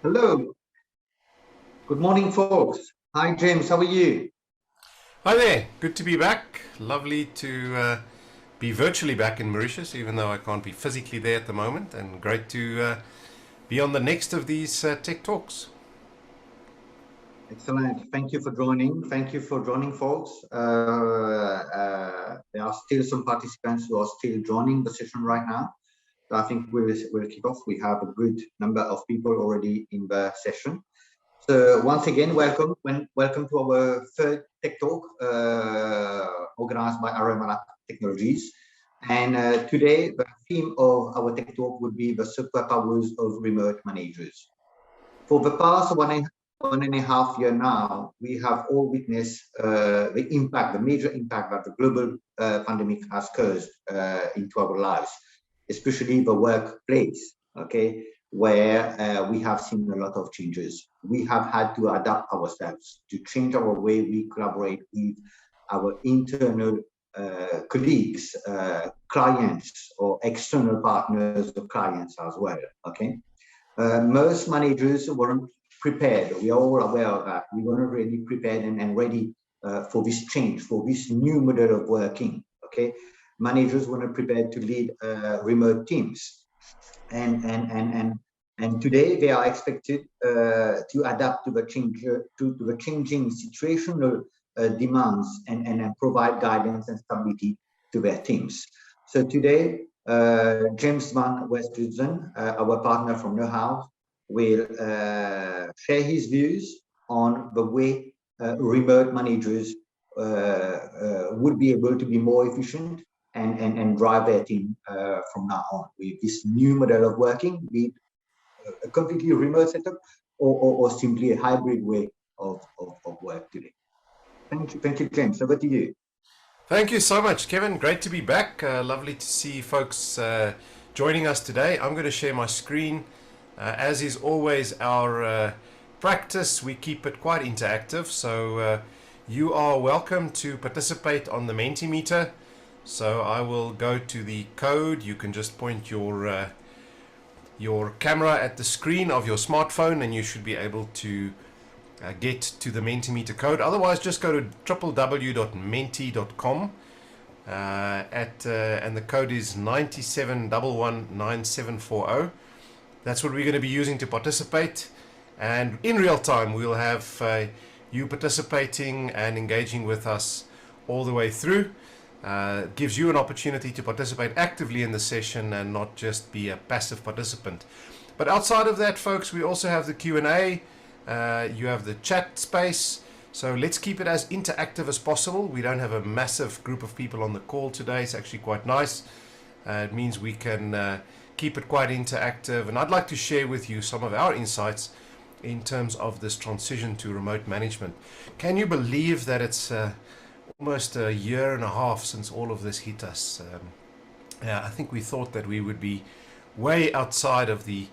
Hello, good morning, folks. Hi, James. How are you? Hi there, good to be back. Lovely to be virtually back in Mauritius, even though I can't be physically there at the moment, and great to be on the next of these tech talks. Excellent. Thank you for joining. Thank you for joining, folks. There are still some participants who are still joining the session right now. So I think we'll kick off. We have a good number of people already in the session. So once again, welcome to our third Tech Talk organized by RMR Technologies. And today, the theme of our Tech Talk would be the superpowers of remote managers. For the past one and a half year now, we have all witnessed the major impact that the global pandemic has caused into our lives, especially the workplace, okay, where we have seen a lot of changes. We have had to adapt ourselves to change our way we collaborate with our internal colleagues, clients, or external partners of clients as well, okay? Most managers weren't prepared. We are all aware of that. We weren't really prepared and ready for this change, for this new model of working, okay? Managers weren't prepared to lead remote teams. And today they are expected to adapt to the changing situational demands and provide guidance and stability to their teams. So today, James van Westhuizen, our partner from Know How, will share his views on the way remote managers would be able to be more efficient and drive their team from now on with this new model of working, be it a completely remote setup or simply a hybrid way of work today. Thank you, James. Over to you. Thank you so much, Kevin. Great to be back. Lovely to see folks joining us today. I'm going to share my screen. As is always our practice, we keep it quite interactive. So you are welcome to participate on the Mentimeter. So I will go to the code. You can just point your camera at the screen of your smartphone and you should be able to get to the Mentimeter code. Otherwise, just go to www.menti.com and the code is 97119740. That's what we're going to be using to participate. And in real time, we'll have you participating and engaging with us all the way through. Gives you an opportunity to participate actively in the session and not just be a passive participant. But outside of that, folks, we also have the Q&A. You have the chat space. So let's keep it as interactive as possible. We don't have a massive group of people on the call today. It's actually quite nice. It means we can keep it quite interactive. And I'd like to share with you some of our insights in terms of this transition to remote management. Can you believe that it's almost a year and a half since all of this hit us? I think we thought that we would be way outside of the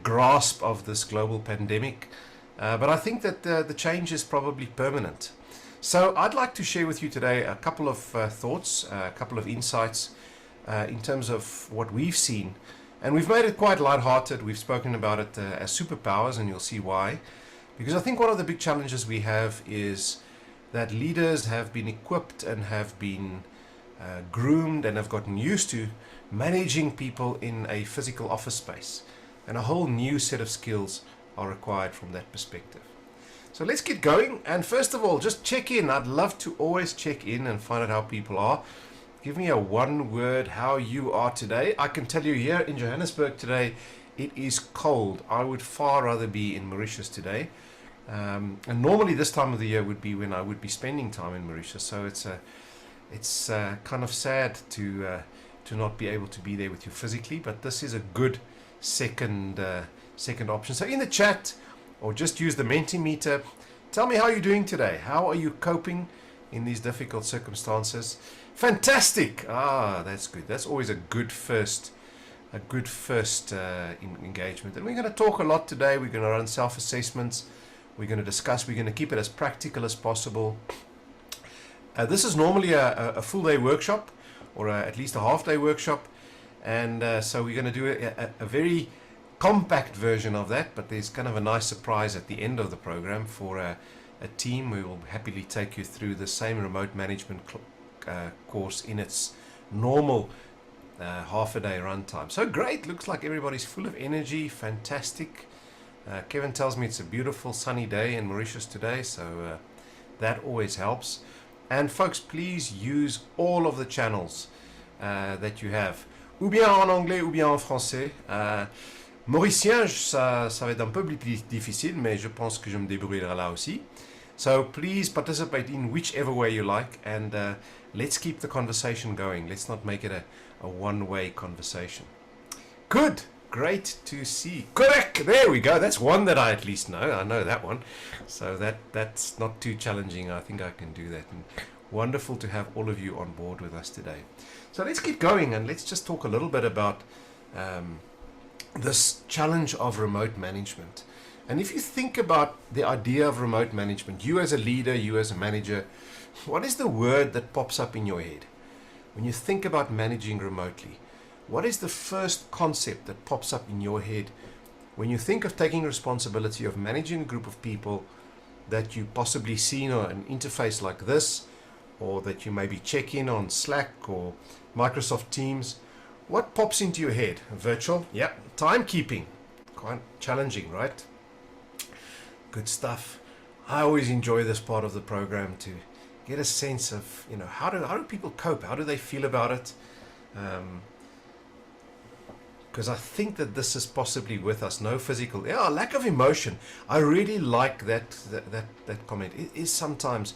grasp of this global pandemic, but I think that the change is probably permanent. So I'd like to share with you today a couple of thoughts, a couple of insights in terms of what we've seen, and we've made it quite lighthearted. We've spoken about it as superpowers, and you'll see why. Because I think one of the big challenges we have is that leaders have been equipped and have been groomed and have gotten used to managing people in a physical office space. And a whole new set of skills are required from that perspective. So let's get going. And first of all, just check in. I'd love to always check in and find out how people are. Give me a one word how you are today. I can tell you here in Johannesburg today, it is cold. I would far rather be in Mauritius today. And normally this time of the year would be when I would be spending time in Mauritius. So it's kind of sad to not be able to be there with you physically. But this is a good second option. So in the chat, or just use the Mentimeter, tell me how you're doing today. How are you coping in these difficult circumstances? Fantastic. That's good. That's always a good first engagement. And we're going to talk a lot today. We're going to run self-assessments. We're going to discuss. We're going to keep it as practical as possible. This is normally a full day workshop, or at least a half day workshop. And so we're going to do a very compact version of that, but there's kind of a nice surprise at the end of the program for a team. We will happily take you through the same remote management course in its normal half a day runtime. So great, looks like everybody's full of energy, fantastic. Kevin tells me it's a beautiful sunny day in Mauritius today, so that always helps. And folks, please use all of the channels that you have, ou bien en anglais ou bien en français. Mauricien, ça va être un peu plus difficile, mais je pense que je me débrouillerai là aussi. So please participate in whichever way you like, and let's keep the conversation going. Let's not make it a one-way conversation. Good, great to see. Correct, there we go. That's one that I at least know. I know that one. So that's not too challenging. I think I can do that. And wonderful to have all of you on board with us today. So let's keep going, and let's just talk a little bit about this challenge of remote management. And if you think about the idea of remote management, you as a leader, you as a manager, what is the word that pops up in your head? When you think about managing remotely, what is the first concept that pops up in your head when you think of taking responsibility of managing a group of people that you possibly see on an interface like this, or that you maybe check in on Slack or Microsoft Teams? What pops into your head? Virtual? Yep. Timekeeping. Quite challenging, right? Good stuff. I always enjoy this part of the program to get a sense of, how do people cope? How do they feel about it? Because I think that this is possibly with us. No physical, lack of emotion. I really like that comment. It is sometimes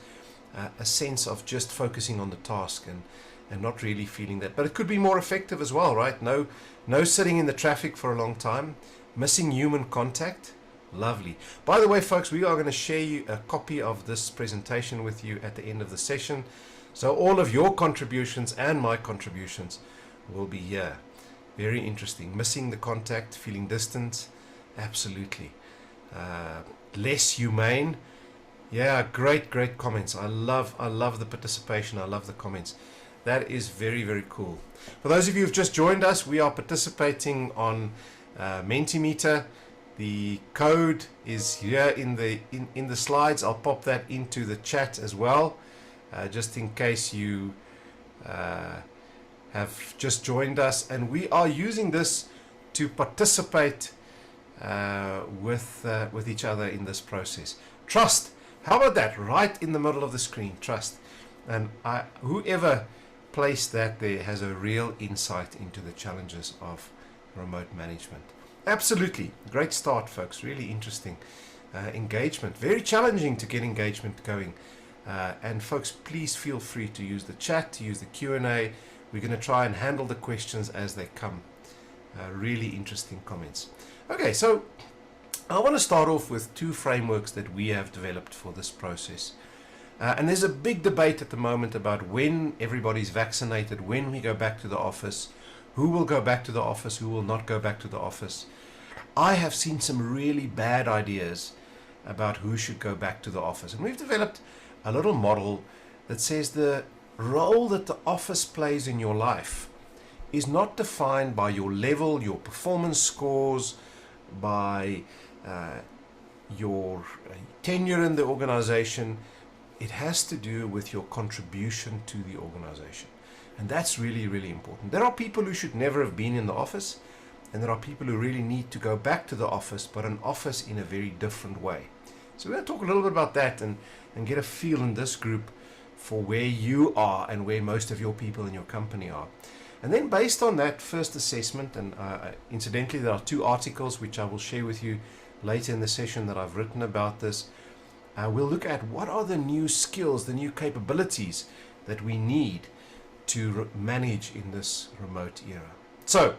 a sense of just focusing on the task and not really feeling that. But it could be more effective as well, right? No sitting in the traffic for a long time, missing human contact. Lovely. By the way, folks, we are going to share you a copy of this presentation with you at the end of the session. So all of your contributions and my contributions will be here. Very interesting. Missing the contact, feeling distant. Absolutely. Less humane. Yeah, great comments. I love the participation. I love the comments. That is very, very cool. For those of you who've just joined us, we are participating on Mentimeter. The code is here in the slides. I'll pop that into the chat as well, just in case you have just joined us. And we are using this to participate with each other in this process. Trust. How about that? Right in the middle of the screen. Trust. And whoever placed that there has a real insight into the challenges of remote management. Absolutely. Great start, folks. Really interesting. Engagement. Very challenging to get engagement going. And folks, please feel free to use the chat, to use the Q&A. We're going to try and handle the questions as they come. Really interesting comments. Okay, so I want to start off with two frameworks that we have developed for this process. And there's a big debate at the moment about when everybody's vaccinated, when we go back to the office, who will go back to the office, who will not go back to the office. I have seen some really bad ideas about who should go back to the office. And we've developed a little model that says the role that the office plays in your life is not defined by your level, your performance scores, by your tenure in the organization. It has to do with your contribution to the organization. And that's really, really important. There are people who should never have been in the office, and there are people who really need to go back to the office, but an office in a very different way. So we're going to talk a little bit about that and get a feel in this group for where you are and where most of your people in your company are. And then based on that first assessment, and incidentally there are two articles which I will share with you later in the session that I've written about this, we'll look at what are the new skills, the new capabilities that we need to manage in this remote era. So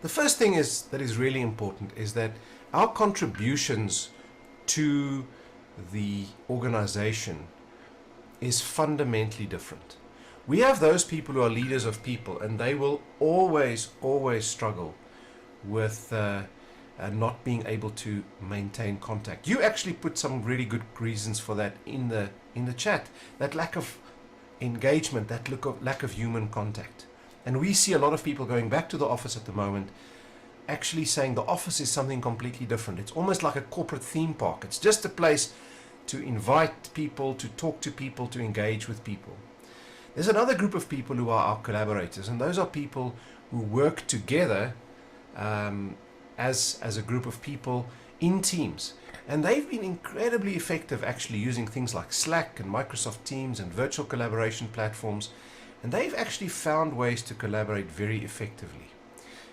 the first thing that is really important is that our contributions to the organization is fundamentally different. We have those people who are leaders of people, and they will always struggle with not being able to maintain contact. You actually put some really good reasons for that in the chat. That lack of engagement, that lack of human contact. And we see a lot of people going back to the office at the moment, actually saying the office is something completely different. It's almost like a corporate theme park. It's just a place to invite people, to talk to people, to engage with people. There's another group of people who are our collaborators, and those are people who work together as a group of people in teams. And they've been incredibly effective actually using things like Slack and Microsoft Teams and virtual collaboration platforms. And they've actually found ways to collaborate very effectively.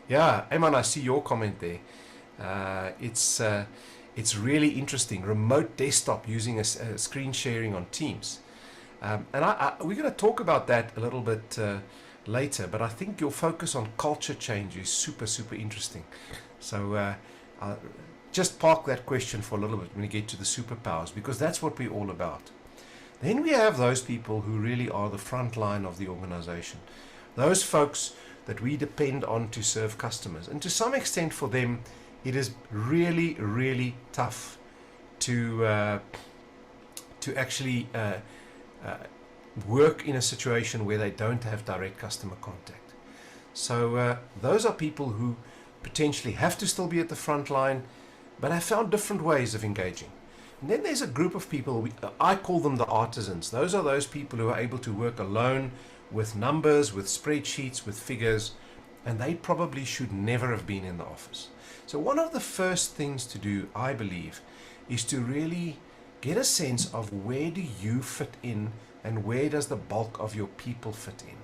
Yeah, Eman, I see your comment there. It's really interesting. Remote desktop using a screen sharing on Teams. And we're going to talk about that a little bit later, but I think your focus on culture change is super, super interesting. So just park that question for a little bit when we get to the superpowers, because that's what we're all about. Then we have those people who really are the front line of the organization. Those folks that we depend on to serve customers. And to some extent for them, it is really, really tough to actually work in a situation where they don't have direct customer contact. So those are people who potentially have to still be at the front line, but have found different ways of engaging. And then there's a group of people, I call them the artisans. Those are those people who are able to work alone with numbers, with spreadsheets, with figures, and they probably should never have been in the office. So one of the first things to do, I believe, is to really get a sense of where do you fit in and where does the bulk of your people fit in.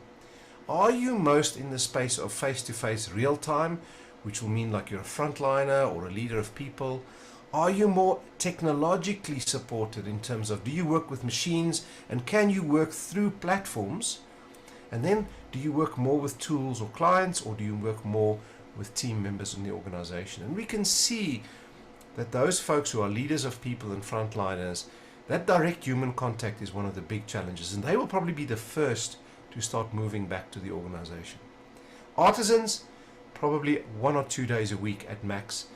Are you most in the space of face-to-face real time, which will mean like you're a frontliner or a leader of people? Are you more technologically supported in terms of, do you work with machines and can you work through platforms? And then do you work more with tools or clients, or do you work more with team members in the organization? And we can see that those folks who are leaders of people and frontliners, that direct human contact is one of the big challenges, and they will probably be the first to start moving back to the organization. Artisans, probably 1 or 2 days a week at max.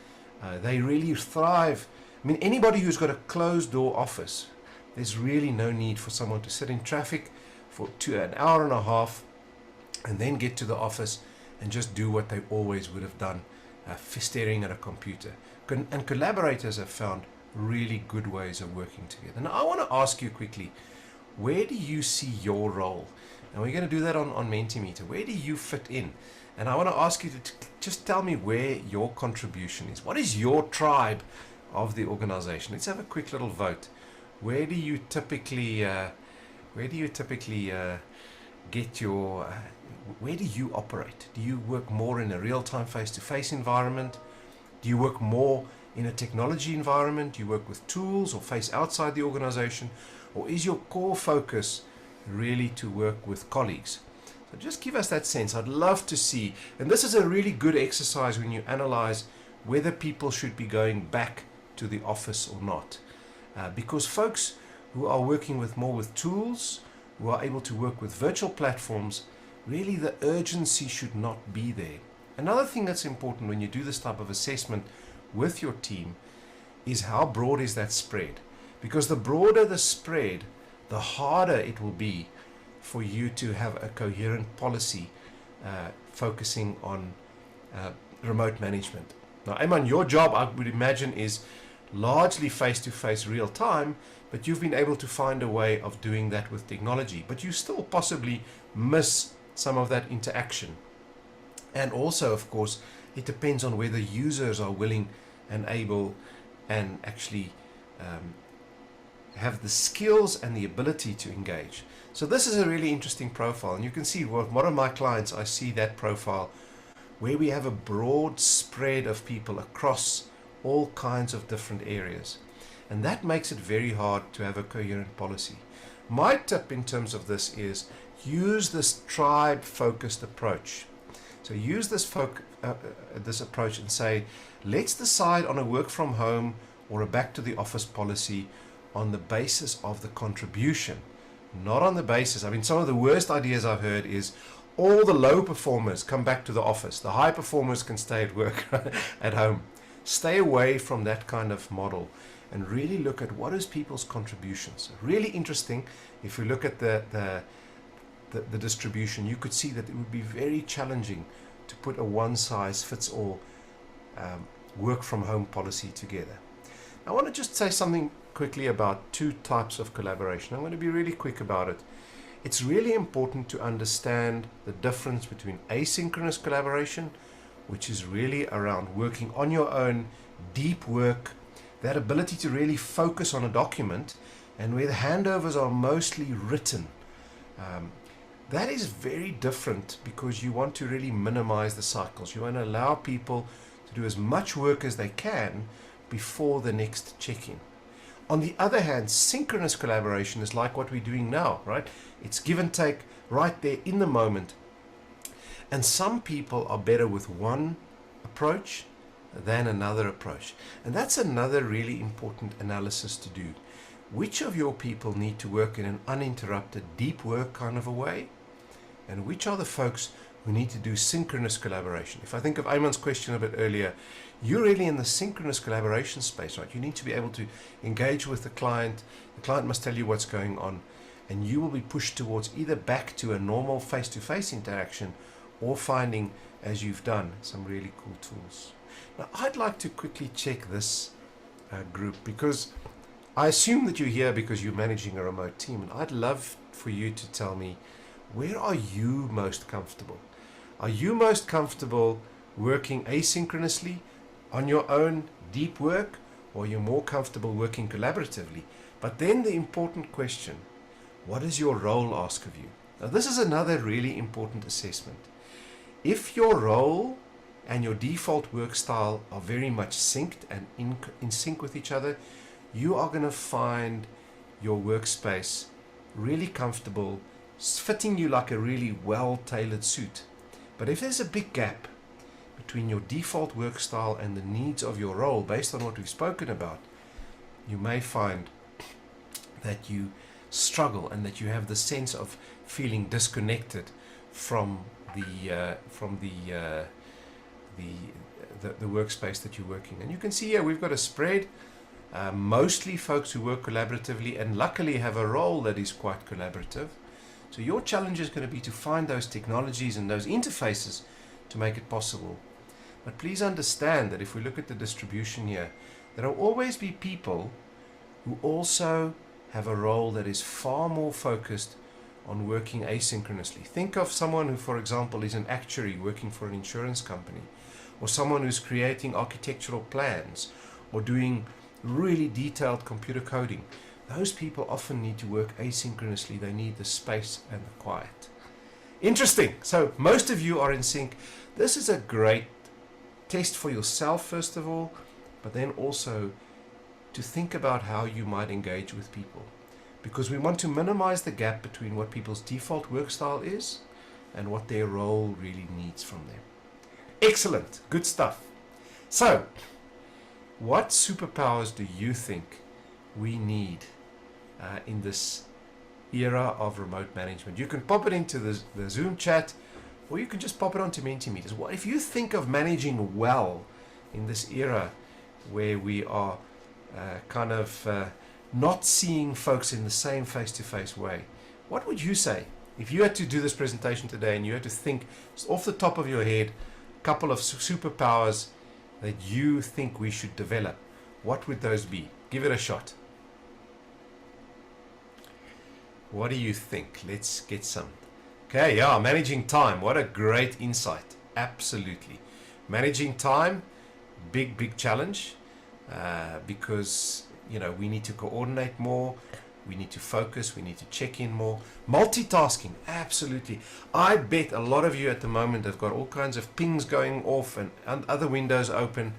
They really thrive. I mean, anybody who's got a closed door office, there's really no need for someone to sit in traffic for an hour and a half and then get to the office and just do what they always would have done, staring at a computer. And collaborators have found really good ways of working together. And I want to ask you quickly, where do you see your role? And we're going to do that on Mentimeter. Where do you fit in? And I want to ask you to just tell me where your contribution is. What is your tribe of the organization? Let's have a quick little vote. Where do you typically get your, where do you operate? Do you work more in a real-time face-to-face environment? Do you work more in a technology environment? Do you work with tools or face outside the organization? Or is your core focus really to work with colleagues? So just give us that sense. I'd love to see, and this is a really good exercise when you analyze whether people should be going back to the office or not. Because folks who are working with more with tools, who are able to work with virtual platforms, really the urgency should not be there. Another thing that's important when you do this type of assessment with your team is how broad is that spread? Because the broader the spread, the harder it will be for you to have a coherent policy focusing on remote management. Now, Eman, your job, I would imagine, is largely face-to-face real time, but you've been able to find a way of doing that with technology. But you still possibly miss some of that interaction. And also, of course, it depends on whether users are willing and able and actually have the skills and the ability to engage. So this is a really interesting profile, and you can see with one of my clients, I see that profile where we have a broad spread of people across all kinds of different areas, and that makes it very hard to have a coherent policy. My tip in terms of this is use this tribe focused approach. So use this approach and say, let's decide on a work from home or a back to the office policy on the basis of the contribution, not on the basis. I mean, some of the worst ideas I've heard is all the low performers come back to the office. The high performers can stay at work at home. Stay away from that kind of model and really look at what is people's contributions. Really interesting. If we look at the distribution, you could see that it would be very challenging to put a one-size-fits-all work from home policy together. I want to just say something quickly about two types of collaboration. I'm going to be really quick about it. It's really important to understand the difference between asynchronous collaboration, which is really around working on your own, deep work, that ability to really focus on a document, and where the handovers are mostly written. That is very different because you want to really minimize the cycles. You want to allow people to do as much work as they can before the next check-in. On the other hand, synchronous collaboration is like what we're doing now, right? It's give and take right there in the moment. And some people are better with one approach than another approach. And that's another really important analysis to do. Which of your people need to work in an uninterrupted, deep work kind of a way? And which are the folks who need to do synchronous collaboration? If I think of Ayman's question a bit earlier, you're really in the synchronous collaboration space, right? You need to be able to engage with the client. The client must tell you what's going on, and you will be pushed towards either back to a normal face-to-face interaction or finding, as you've done, some really cool tools. Now, I'd like to quickly check this group, because I assume that you're here because you're managing a remote team, and I'd love for you to tell me, where are you most comfortable? Are you most comfortable working asynchronously on your own deep work, or are you more comfortable working collaboratively? But then the important question, what does your role ask of you? Now, this is another really important assessment. If your role and your default work style are very much synced and in sync with each other, you are going to find your workspace really comfortable, fitting you like a really well-tailored suit. But if there's a big gap between your default work style and the needs of your role, based on what we've spoken about, you may find that you struggle and that you have the sense of feeling disconnected from the workspace that you're working. And you can see here we've got a spread, mostly folks who work collaboratively and luckily have a role that is quite collaborative. So your challenge is going to be to find those technologies and those interfaces to make it possible. But please understand that if we look at the distribution here, there will always be people who also have a role that is far more focused on working asynchronously. Think of someone who, for example, is an actuary working for an insurance company, or someone who's creating architectural plans or doing really detailed computer coding. Those people often need to work asynchronously. They need the space and the quiet. Interesting. So most of you are in sync. This is a great test for yourself, first of all, but then also to think about how you might engage with people, because we want to minimize the gap between what people's default work style is and what their role really needs from them. Excellent. Good stuff. So, what superpowers do you think we need in this era of remote management? You can pop it into the Zoom chat, or you can just pop it onto Mentimeters. What if you think of managing well in this era where we are not seeing folks in the same face-to-face way? What would you say if you had to do this presentation today and you had to think off the top of your head a couple of superpowers that you think we should develop? What would those be? Give it a shot. What do you think? Let's get some. Okay, yeah, managing time. What a great insight. Absolutely. Managing time, big challenge, because we need to coordinate more, we need to focus, we need to check in more. Multitasking, absolutely. I bet a lot of you at the moment have got all kinds of pings going off and other windows open.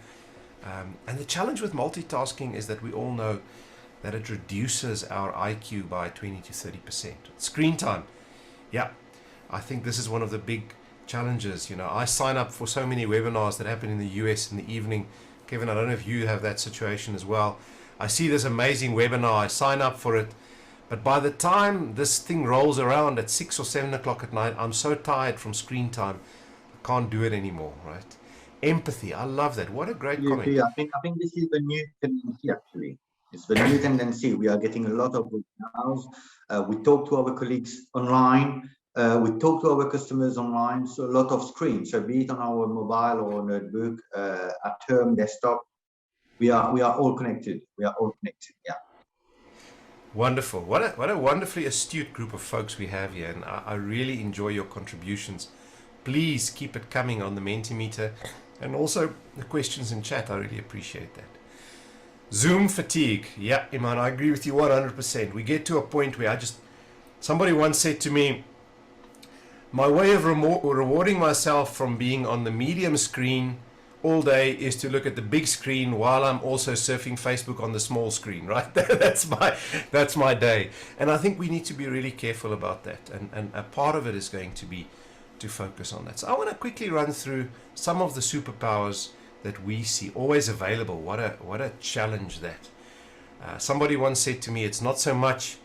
And the challenge with multitasking is that we all know that it reduces our IQ by 20 to 30%. Screen time, yeah, I think this is one of the big challenges. I sign up for so many webinars that happen in the US in the evening. Kevin, I don't know if you have that situation as well. I see this amazing webinar, I sign up for it, but by the time this thing rolls around at 6 or 7 o'clock at night, I'm so tired from screen time, I can't do it anymore, right? Empathy, I love that. What a great comment. I think this is the new tendency, actually. It's the new tendency. We are getting a lot of webinars. We talk to our colleagues online. We talk to our customers online, so a lot of screens. So be it on our mobile or notebook, at home, desktop, we are all connected. We are all connected. Yeah. Wonderful. What a wonderfully astute group of folks we have here, and I really enjoy your contributions. Please keep it coming on the Mentimeter, and also the questions in chat. I really appreciate that. Zoom fatigue. Yeah, Iman, I agree with you 100%. We get to a point where somebody once said to me, my way of rewarding myself from being on the medium screen all day is to look at the big screen while I'm also surfing Facebook on the small screen, right? That's my day. And I think we need to be really careful about that. And a part of it is going to be to focus on that. So I want to quickly run through some of the superpowers that we see always available. What a challenge that. Somebody once said to me, it's not so much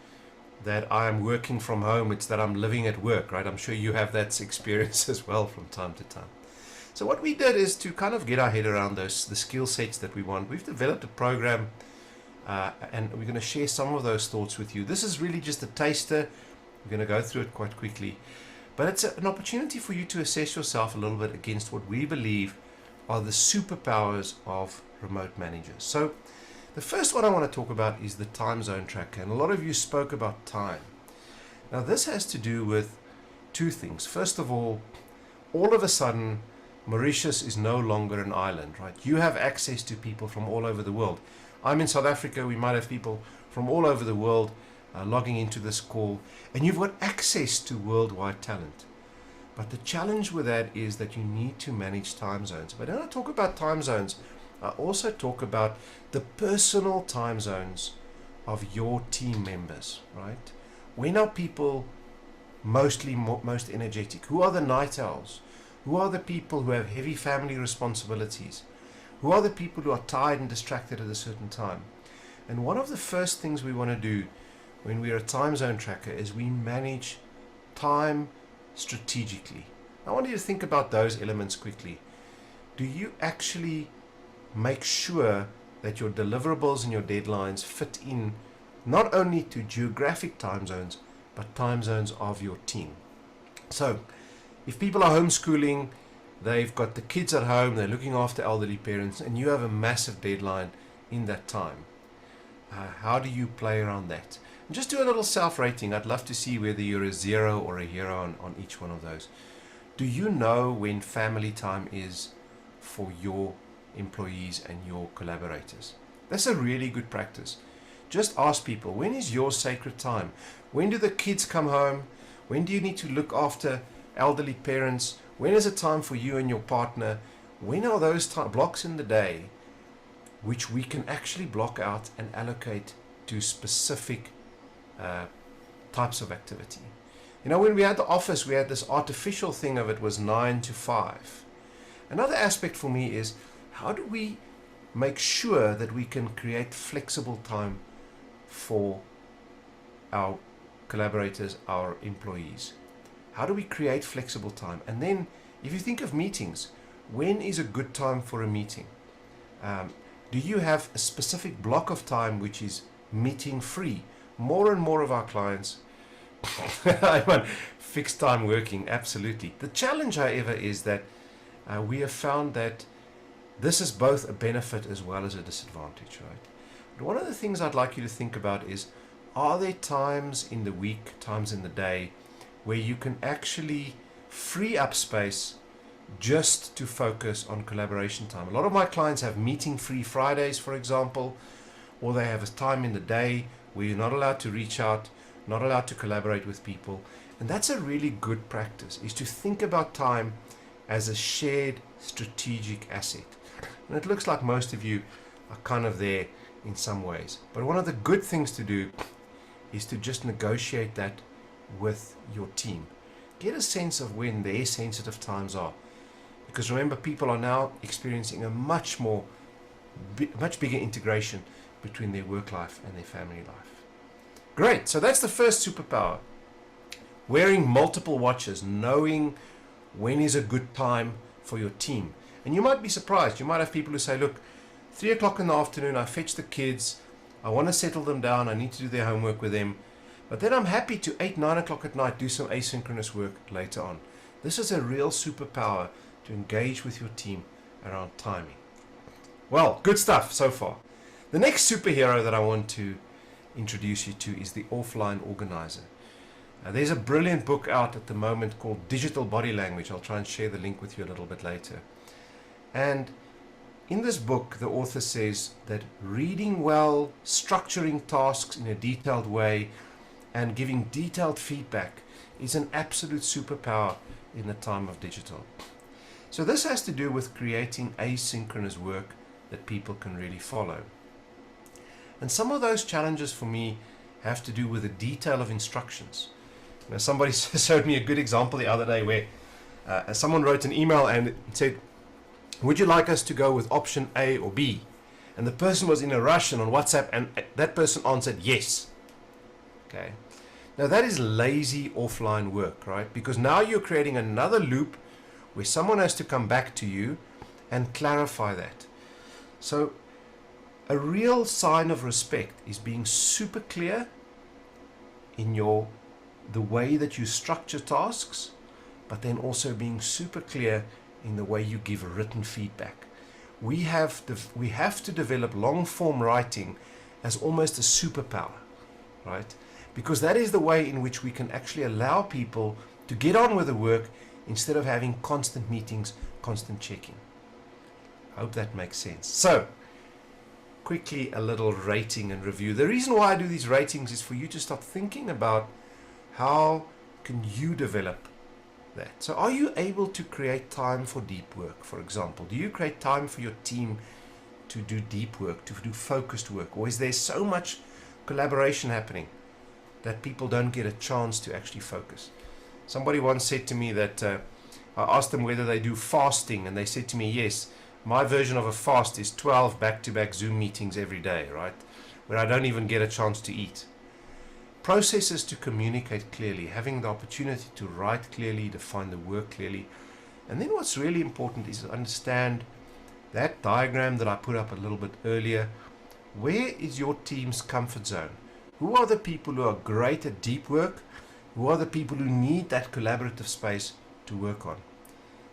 that I'm working from home, it's that I'm living at work, right? I'm sure you have that experience as well from time to time. So what we did is to kind of get our head around the skill sets that we want. We've developed a program, and we're going to share some of those thoughts with you. This is really just a taster. We're going to go through it quite quickly. But it's an opportunity for you to assess yourself a little bit against what we believe are the superpowers of remote managers. So the first one I want to talk about is the time zone tracker. And a lot of you spoke about time. Now this has to do with two things. First of all of a sudden, Mauritius is no longer an island, right? You have access to people from all over the world. I'm in South Africa. We might have people from all over the world logging into this call, and you've got access to worldwide talent. But the challenge with that is that you need to manage time zones. But when I talk about time zones, I also talk about the personal time zones of your team members, right? When are people most energetic? Who are the night owls? Who are the people who have heavy family responsibilities? Who are the people who are tired and distracted at a certain time? And one of the first things we want to do when we are a time zone tracker is we manage time strategically. I want you to think about those elements quickly. Do you actually make sure that your deliverables and your deadlines fit in not only to geographic time zones, but time zones of your team? So if people are homeschooling, they've got the kids at home, they're looking after elderly parents, and you have a massive deadline in that time. How do you play around that? And just do a little self-rating. I'd love to see whether you're a 0 or a hero on each one of those. Do you know when family time is for your employees and your collaborators? That's a really good practice. Just ask people, when is your sacred time? When do the kids come home? When do you need to look after elderly parents? When is it time for you and your partner? When are those blocks in the day which we can actually block out and allocate to specific types of activity? You know, when we had the office, we had this artificial thing of it was 9 to 5. Another aspect for me is, how do we make sure that we can create flexible time for our collaborators, our employees? How do we create flexible time? And then if you think of meetings, when is a good time for a meeting? Do you have a specific block of time which is meeting free? More and more of our clients, I want fixed time working, absolutely. The challenge, however, is that we have found that this is both a benefit as well as a disadvantage, right? But one of the things I'd like you to think about is, are there times in the week, times in the day, where you can actually free up space just to focus on collaboration time? A lot of my clients have meeting free Fridays, for example, or they have a time in the day where you're not allowed to reach out, not allowed to collaborate with people. And that's a really good practice, is to think about time as a shared strategic asset. And it looks like most of you are kind of there in some ways. But one of the good things to do is to just negotiate that with your team. Get a sense of when their sensitive times are. Because remember, people are now experiencing a much bigger integration between their work life and their family life. Great, so that's the first superpower. Wearing multiple watches, knowing when is a good time for your team. And you might be surprised. You might have people who say, look, 3 o'clock in the afternoon, I fetch the kids, I want to settle them down, I need to do their homework with them. But then I'm happy to 8, 9 o'clock at night do some asynchronous work later on. This is a real superpower to engage with your team around timing. Well, good stuff so far. The next superhero that I want to introduce you to is the offline organizer. There's a brilliant book out at the moment called Digital Body Language. I'll try and share the link with you a little bit later. And in this book, the author says that reading well, structuring tasks in a detailed way, and giving detailed feedback is an absolute superpower in the time of digital. So this has to do with creating asynchronous work that people can really follow. And some of those challenges for me have to do with the detail of instructions. Now, somebody showed me a good example the other day where someone wrote an email and it said, would you like us to go with option A or B? And the person was in a rush and on WhatsApp, and that person answered yes. Okay. Now that is lazy offline work, right? Because now you're creating another loop where someone has to come back to you and clarify that. So a real sign of respect is being super clear in the way that you structure tasks, but then also being super clear in the way you give written feedback. We have to develop long form writing as almost a superpower, right? Because that is the way in which we can actually allow people to get on with the work instead of having constant meetings, constant checking. I hope that makes sense. So, quickly a little rating and review. The reason why I do these ratings is for you to start thinking about how can you develop that. So are you able to create time for deep work, for example? Do you create time for your team to do deep work, to do focused work? Or is there so much collaboration happening that people don't get a chance to actually focus? Somebody once said to me that I asked them whether they do fasting, and they said to me, yes, my version of a fast is 12 back-to-back Zoom meetings every day, right? Where I don't even get a chance to eat. Processes to communicate clearly, having the opportunity to write clearly, define the work clearly. And then what's really important is to understand that diagram that I put up a little bit earlier. Where is your team's comfort zone? Who are the people who are great at deep work? Who are the people who need that collaborative space to work on?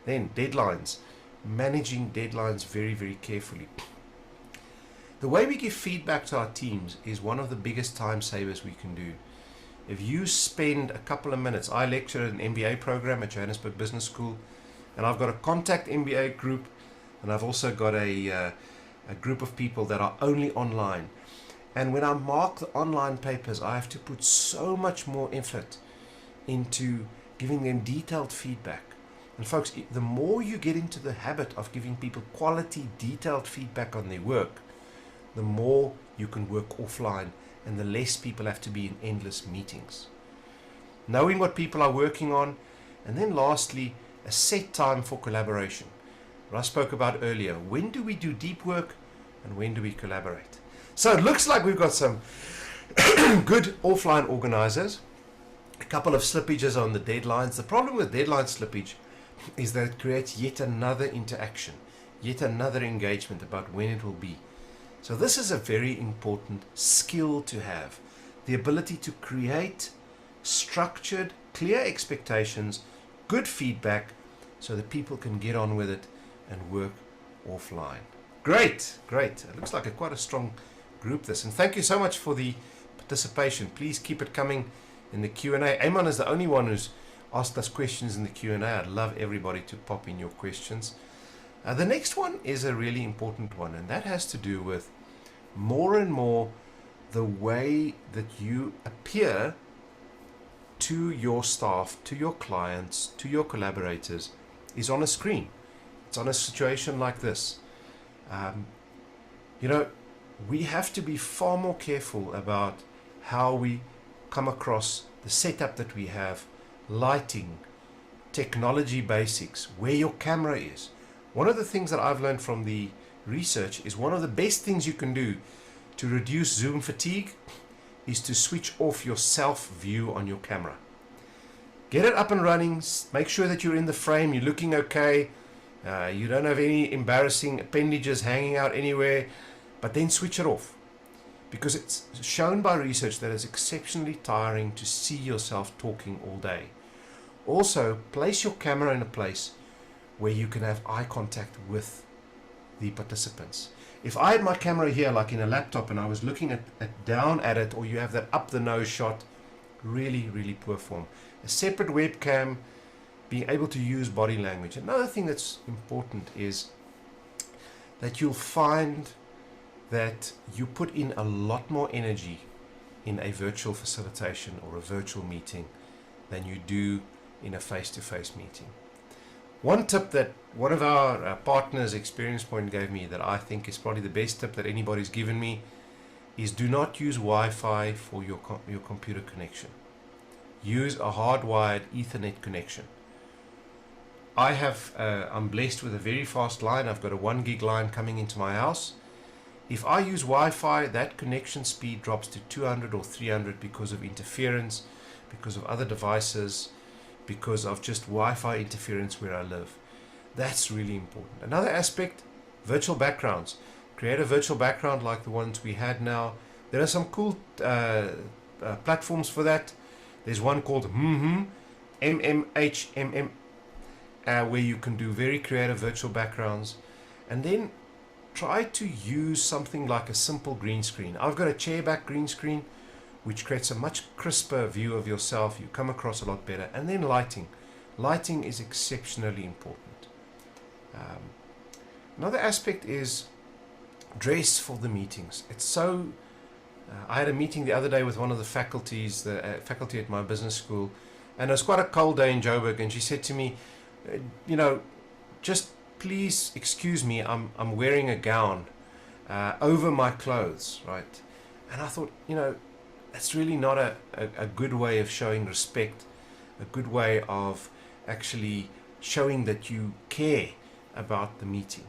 Then deadlines. Managing deadlines very, very carefully. The way we give feedback to our teams is one of the biggest time savers we can do. If you spend a couple of minutes, I lecture at an MBA program at Johannesburg Business School, and I've got a contact MBA group, and I've also got a group of people that are only online. And when I mark the online papers, I have to put so much more effort into giving them detailed feedback. And folks, the more you get into the habit of giving people quality, detailed feedback on their work, the more you can work offline and the less people have to be in endless meetings. Knowing what people are working on, and then lastly, a set time for collaboration. What I spoke about earlier, when do we do deep work and when do we collaborate? So it looks like we've got some good offline organizers, a couple of slippages on the deadlines. The problem with deadline slippage is that it creates yet another interaction, yet another engagement about when it will be. So this is a very important skill to have, the ability to create structured, clear expectations, good feedback, so that people can get on with it and work offline. Great, great. It looks like quite a strong group this. And thank you so much for the participation. Please keep it coming in the Q&A. Eamon is the only one who's asked us questions in the Q&A. I'd love everybody to pop in your questions. The next one is a really important one, and that has to do with more and more the way that you appear to your staff, to your clients, to your collaborators is on a screen. It's on a situation like this. We have to be far more careful about how we come across the setup that we have, lighting, technology basics, where your camera is. One of the things that I've learned from the research is one of the best things you can do to reduce Zoom fatigue is to switch off your self view on your camera. Get it up and running, make sure that you're in the frame, you're looking okay, you don't have any embarrassing appendages hanging out anywhere, but then switch it off. because it's shown by research that it's exceptionally tiring to see yourself talking all day. Also, place your camera in a place where you can have eye contact with the participants. If I had my camera here, like in a laptop, and I was looking down at it, or you have that up the nose shot, really, really poor form. A separate webcam, being able to use body language. Another thing that's important is that you'll find that you put in a lot more energy in a virtual facilitation or a virtual meeting than you do in a face-to-face meeting. One tip that one of our partners, Experience Point, gave me that I think is probably the best tip that anybody's given me is do not use Wi-Fi for your computer connection. Use a hardwired Ethernet connection. I'm blessed with a very fast line. I've got a 1 gig line coming into my house. If I use Wi-Fi, that connection speed drops to 200 or 300 because of interference, because of other devices, because of just Wi-Fi interference where I live. That's really important. Another aspect, virtual backgrounds. Create a virtual background like the ones we had now. There are some cool platforms for that. There's one called MMHMM, where you can do very creative virtual backgrounds. And then try to use something like a simple green screen. I've got a chairback green screen, which creates a much crisper view of yourself. You come across a lot better. And then lighting. Lighting is exceptionally important. Another aspect is dress for the meetings. It's so... I had a meeting the other day with one of the faculties, the faculty at my business school, and it was quite a cold day in Joburg, and she said to me, just please excuse me, I'm wearing a gown over my clothes, right? And I thought, that's really not a good way of showing respect, a good way of actually showing that you care about the meeting.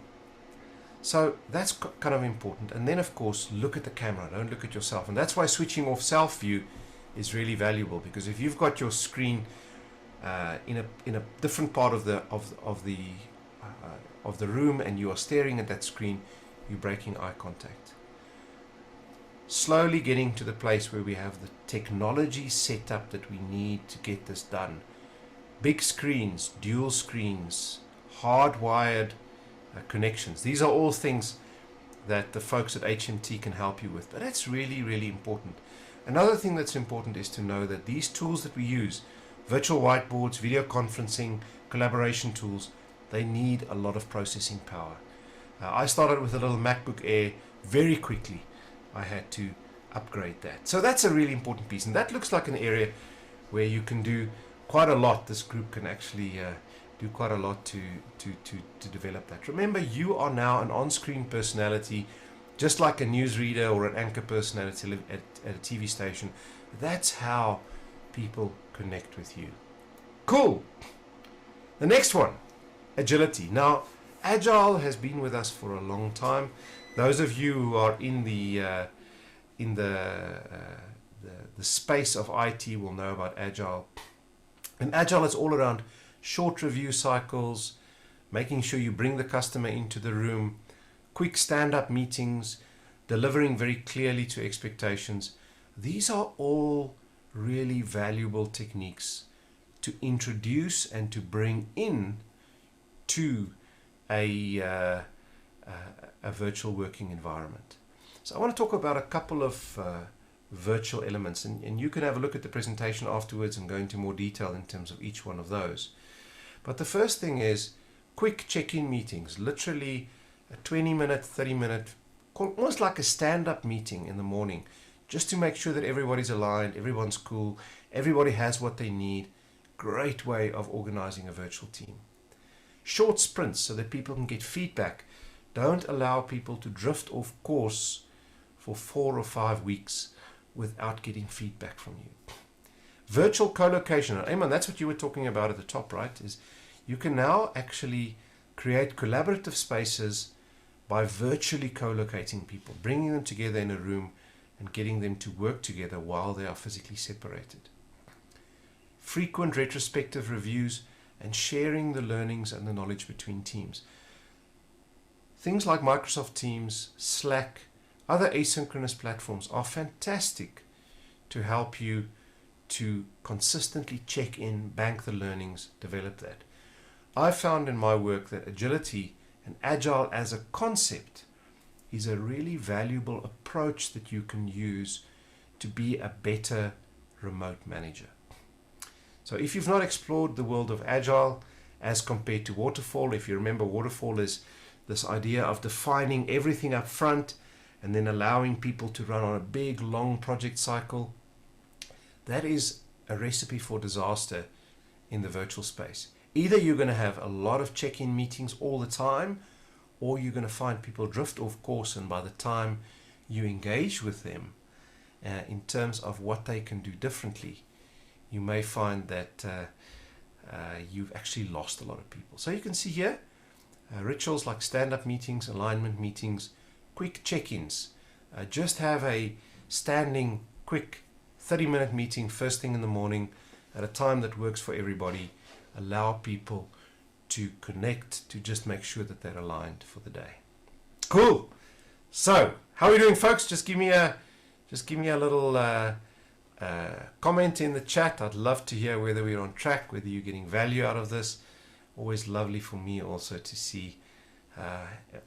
So that's kind of important. And then, of course, look at the camera. Don't look at yourself. And that's why switching off self view is really valuable, because if you've got your screen in a different part of the room and you are staring at that screen, you're breaking eye contact. Slowly getting to the place where we have the technology set up that we need to get this done. Big screens, dual screens, hardwired connections. These are all things that the folks at HMT can help you with, but that's really, really important. Another thing that's important is to know that these tools that we use, virtual whiteboards, video conferencing, collaboration tools, they need a lot of processing power. I started with a little MacBook Air. Very quickly I had to upgrade that. So that's a really important piece, and that looks like an area where you can do quite a lot. This group can actually do quite a lot to develop that. Remember, you are now an on-screen personality, just like a newsreader or an anchor personality at a TV station. That's how people connect with you. Cool. The next one, agility. Now, Agile has been with us for a long time. Those of you who are in the space of IT will know about Agile. And Agile is all around short review cycles, making sure you bring the customer into the room, quick stand-up meetings, delivering very clearly to expectations. These are all really valuable techniques to introduce and to bring in to a virtual working environment. So I want to talk about a couple of virtual elements, and you can have a look at the presentation afterwards and go into more detail in terms of each one of those. But the first thing is quick check-in meetings, literally a 20-minute, 30-minute, almost like a stand-up meeting in the morning, just to make sure that everybody's aligned, everyone's cool, everybody has what they need. Great way of organizing a virtual team. Short sprints so that people can get feedback. Don't allow people to drift off course for 4 or 5 weeks without getting feedback from you. Virtual co-location. Eamon, that's what you were talking about at the top, right? Is you can now actually create collaborative spaces by virtually co-locating people, bringing them together in a room and getting them to work together while they are physically separated. Frequent retrospective reviews and sharing the learnings and the knowledge between teams. Things like Microsoft Teams, Slack, other asynchronous platforms are fantastic to help you to consistently check in, bank the learnings, develop that. I found in my work that agility and agile as a concept is a really valuable approach that you can use to be a better remote manager. So if you've not explored the world of agile as compared to waterfall, if you remember, waterfall is this idea of defining everything up front and then allowing people to run on a big long project cycle. That is a recipe for disaster in the virtual space. Either you're going to have a lot of check-in meetings all the time, or you're going to find people drift off course, and by the time you engage with them in terms of what they can do differently, you may find that you've actually lost a lot of people. So you can see here rituals like stand-up meetings, alignment meetings, quick check-ins. Just have a standing quick 30-minute meeting first thing in the morning at a time that works for everybody. Allow people to connect, to just make sure that they're aligned for the day. Cool. So how are we doing, folks? Just give me a little comment in the chat. I'd love to hear whether we're on track, whether you're getting value out of this. Always lovely for me also to see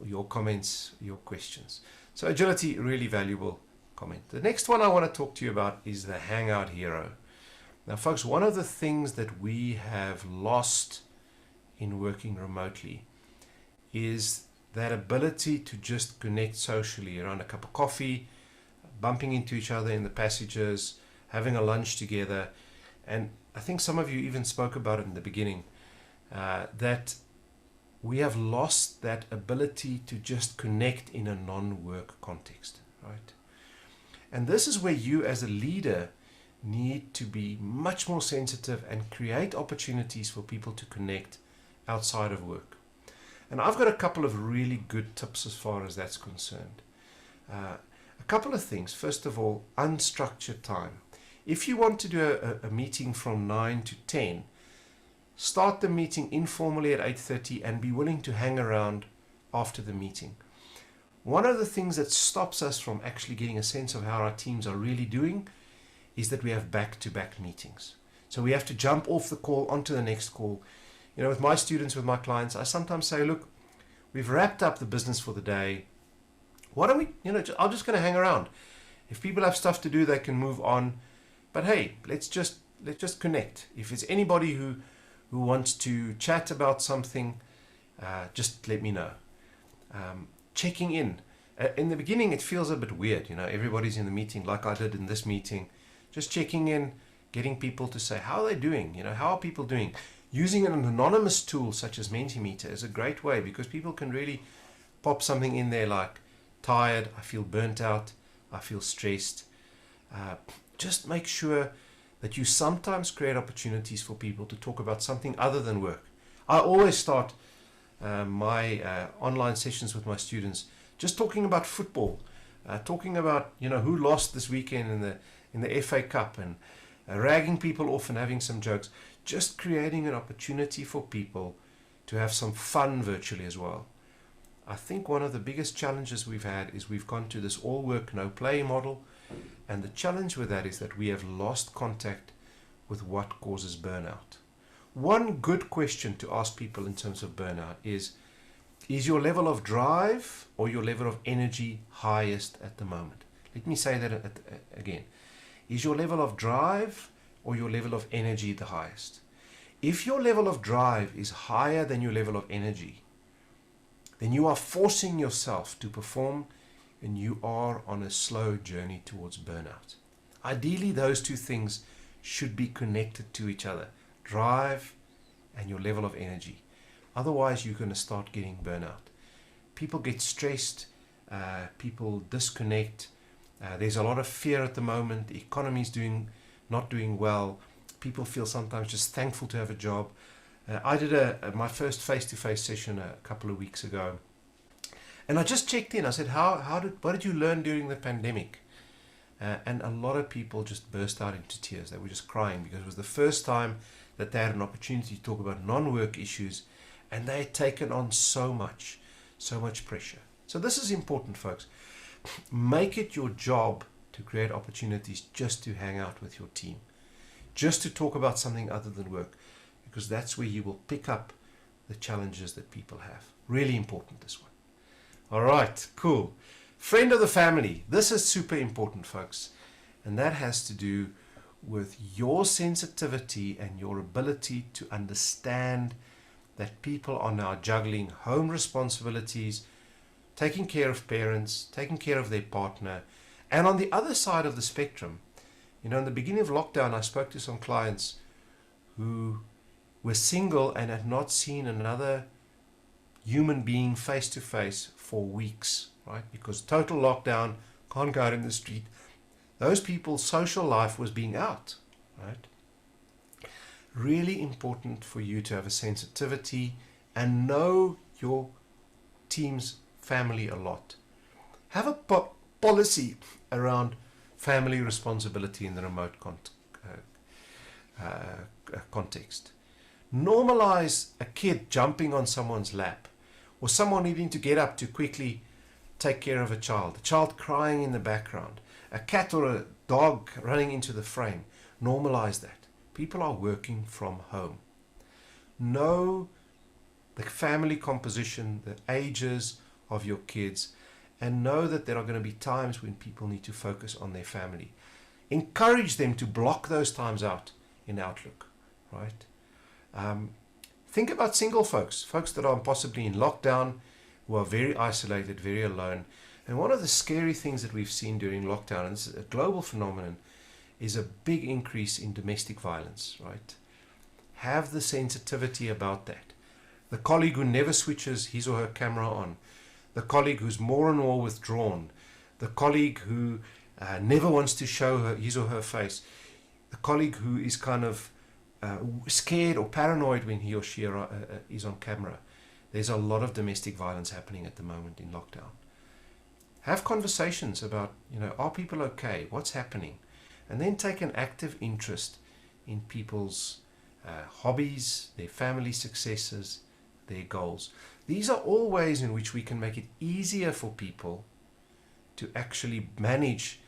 your comments, your questions. So agility, really valuable comment. The next one I want to talk to you about is the Hangout Hero. Now, folks, one of the things that we have lost in working remotely is that ability to just connect socially around a cup of coffee, bumping into each other in the passages, having a lunch together. And I think some of you even spoke about it in the beginning, that we have lost that ability to just connect in a non-work context, right? And this is where you as a leader need to be much more sensitive and create opportunities for people to connect outside of work. And I've got a couple of really good tips as far as that's concerned. A couple of things. First of all, unstructured time. If you want to do a meeting from 9 to 10, start the meeting informally at 8:30 and be willing to hang around after the meeting. One of the things that stops us from actually getting a sense of how our teams are really doing is that we have back-to-back meetings. So we have to jump off the call onto the next call. You know, with my students, with my clients, I sometimes say, look, we've wrapped up the business for the day. Why don't we, I'm just going to hang around. If people have stuff to do, they can move on. But hey, let's just connect. If it's anybody who wants to chat about something, just let me know. Checking in. In the beginning, it feels a bit weird. Everybody's in the meeting like I did in this meeting. Just checking in, getting people to say, how are they doing? How are people doing? Using an anonymous tool such as Mentimeter is a great way, because people can really pop something in there like, tired, I feel burnt out, I feel stressed. Just make sure that you sometimes create opportunities for people to talk about something other than work. I always start my online sessions with my students just talking about football, talking about who lost this weekend in the FA Cup, and ragging people off and having some jokes. Just creating an opportunity for people to have some fun virtually as well. I think one of the biggest challenges we've had is we've gone to this all work, no play model. And the challenge with that is that we have lost contact with what causes burnout. One good question to ask people in terms of burnout is your level of drive or your level of energy highest at the moment? Let me say that again. Is your level of drive or your level of energy the highest? If your level of drive is higher than your level of energy, then you are forcing yourself to perform, and you are on a slow journey towards burnout. Ideally, those two things should be connected to each other, drive and your level of energy. Otherwise, you're going to start getting burnout. People get stressed, people disconnect. There's a lot of fear at the moment. The economy is not doing well. People feel sometimes just thankful to have a job. I did my first face-to-face session a couple of weeks ago, and I just checked in. I said, what did you learn during the pandemic? And a lot of people just burst out into tears. They were just crying because it was the first time that they had an opportunity to talk about non-work issues, and they had taken on so much pressure. So this is important, folks. Make it your job to create opportunities just to hang out with your team, just to talk about something other than work, because that's where you will pick up the challenges that people have. Really important, this one. All right, cool. Friend of the family. This is super important, folks. And that has to do with your sensitivity and your ability to understand that people are now juggling home responsibilities, taking care of parents, taking care of their partner. And on the other side of the spectrum, in the beginning of lockdown, I spoke to some clients who were single and had not seen another human being face to face for weeks, right? Because total lockdown, can't go out in the street. Those people's social life was being out, right? Really important for you to have a sensitivity and know your team's family a lot. Have a policy around family responsibility in the remote context. Normalize a kid jumping on someone's lap, or someone needing to get up to quickly take care of a child crying in the background, a cat or a dog running into the frame. Normalize that. People are working from home. Know the family composition, the ages of your kids, and know that there are going to be times when people need to focus on their family. Encourage them to block those times out in Outlook, right? Think about single folks that are possibly in lockdown, who are very isolated, very alone. And one of the scary things that we've seen during lockdown, and this is a global phenomenon, is a big increase in domestic violence, right? Have the sensitivity about that. The colleague who never switches his or her camera on, the colleague who's more and more withdrawn, the colleague who never wants to show his or her face, the colleague who is kind of scared or paranoid when he or she is on camera. There's a lot of domestic violence happening at the moment in lockdown. Have conversations about, are people okay? What's happening? And then take an active interest in people's hobbies, their family successes, their goals. These are all ways in which we can make it easier for people to actually manage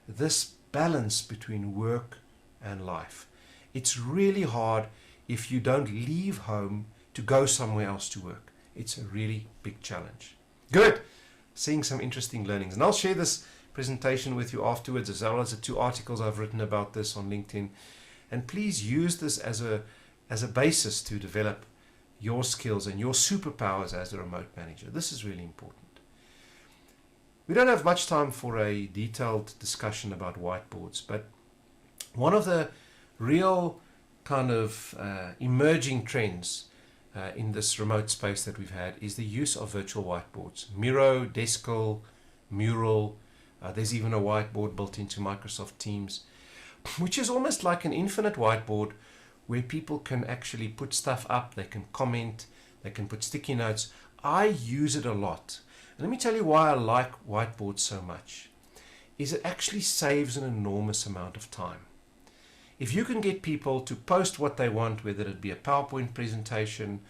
this balance between work and life. It's really hard if you don't leave home to go somewhere else to work. It's a really big challenge. Good. Seeing some interesting learnings. And I'll share this presentation with you afterwards, as well as the 2 articles I've written about this on LinkedIn. And please use this as a basis to develop your skills and your superpowers as a remote manager. This is really important. We don't have much time for a detailed discussion about whiteboards, but one of the real kind of emerging trends in this remote space that we've had is the use of virtual whiteboards. Miro, Deskel, Mural, there's even a whiteboard built into Microsoft Teams, which is almost like an infinite whiteboard where people can actually put stuff up, they can comment, they can put sticky notes. I use it a lot. And let me tell you why I like whiteboards so much. Is it actually saves an enormous amount of time. If you can get people to post what they want, whether it be a PowerPoint presentation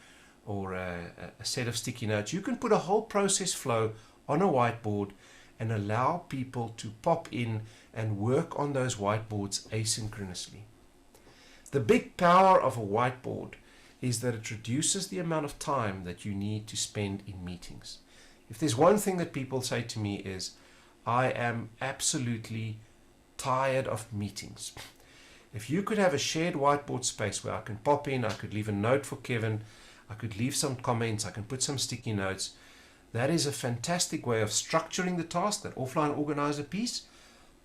or a set of sticky notes, you can put a whole process flow on a whiteboard and allow people to pop in and work on those whiteboards asynchronously. The big power of a whiteboard is that it reduces the amount of time that you need to spend in meetings. If there's one thing that people say to me is, I am absolutely tired of meetings. If you could have a shared whiteboard space where I can pop in, I could leave a note for Kevin, I could leave some comments, I can put some sticky notes. That is a fantastic way of structuring the task, that offline organizer piece,